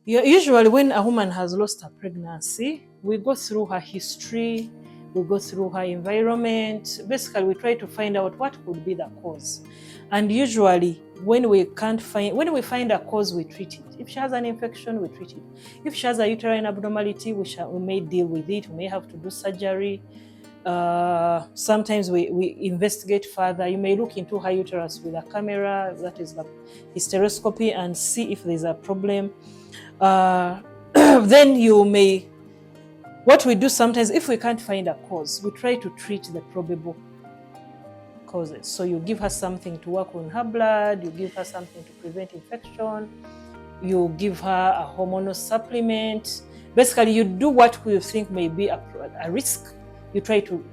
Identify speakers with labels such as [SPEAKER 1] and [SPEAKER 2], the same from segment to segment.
[SPEAKER 1] Usually when a woman has lost her pregnancy, we go through her history, we go through her environment. Basically, we try to find out what could be the cause. And usually when we find a cause, we treat it. If she has an infection, we treat it. If she has a uterine abnormality, we may deal with it. We may have to do surgery. Sometimes we investigate further. You may look into her uterus with a camera, that is like hysteroscopy, and see if there's a problem. Then what we do sometimes, if we can't find a cause, we try to treat the probable causes. So you give her something to work on her blood, you give her something to prevent infection, you give her a hormonal supplement. Basically, you do what you think may be a risk. You try to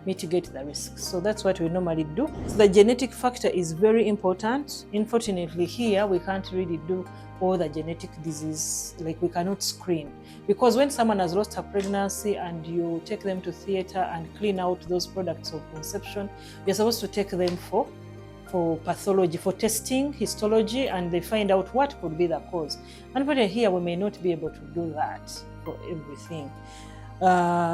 [SPEAKER 1] mitigate the risk. So that's what we normally do. So the genetic factor is very important. Unfortunately, here we can't really do all the genetic disease, like we cannot screen. Because when someone has lost her pregnancy and you take them to theater and clean out those products of conception, you're supposed to take them for pathology, for testing, histology, and they find out what could be the cause. Unfortunately, here we may not be able to do that for everything.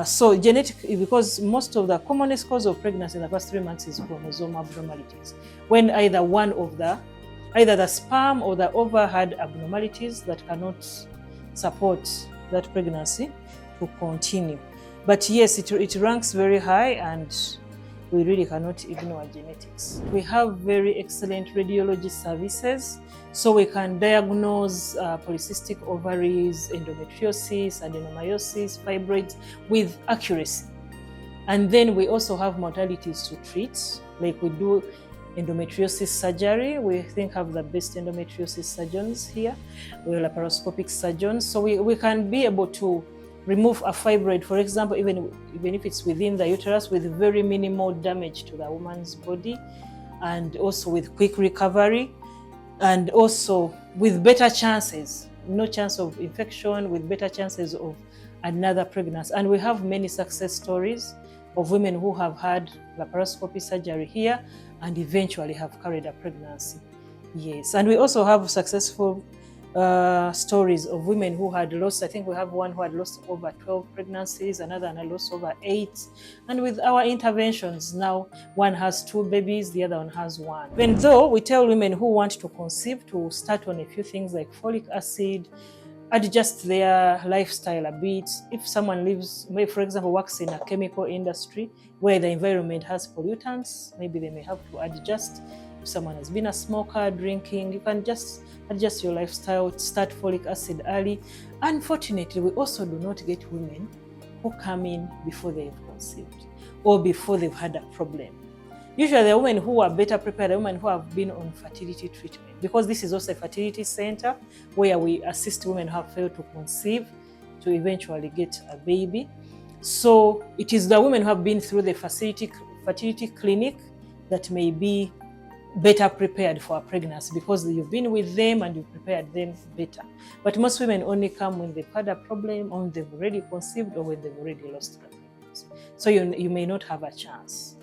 [SPEAKER 1] So genetic, because most of the commonest cause of pregnancy in the first 3 months is chromosome abnormalities. When either the sperm or the ova had abnormalities that cannot support that pregnancy to continue. But yes, it ranks very high, and we really cannot ignore genetics. We have very excellent radiology services, so we can diagnose polycystic ovaries, endometriosis, adenomyosis, fibroids with accuracy. And then we also have modalities to treat, like we do endometriosis surgery. We have the best endometriosis surgeons here. We're laparoscopic surgeons, so we can be able to remove a fibroid, for example, even if it's within the uterus, with very minimal damage to the woman's body, and also with quick recovery, and also with better chances, no chance of infection, with better chances of another pregnancy. And we have many success stories of women who have had laparoscopy surgery here and eventually have carried a pregnancy. Yes, and we also have successful stories of women who had lost, I think we have one who had lost over 12 pregnancies, another had lost over 8. And with our interventions now, one has 2 babies, the other one has 1. Even though we tell women who want to conceive to start on a few things like folic acid, adjust their lifestyle a bit. If someone lives, maybe for example, works in a chemical industry where the environment has pollutants, maybe they may have to adjust. If someone has been a smoker, drinking, you can just adjust your lifestyle, start folic acid early. Unfortunately, we also do not get women who come in before they've conceived or before they've had a problem. Usually the women who are better prepared, the women who have been on fertility treatment, because this is also a fertility center where we assist women who have failed to conceive to eventually get a baby. So it is the women who have been through the fertility clinic that may be better prepared for a pregnancy, because you've been with them and you've prepared them better. But most women only come when they've had a problem, or they've already conceived, or when they've already lost the pregnancy. So you may not have a chance.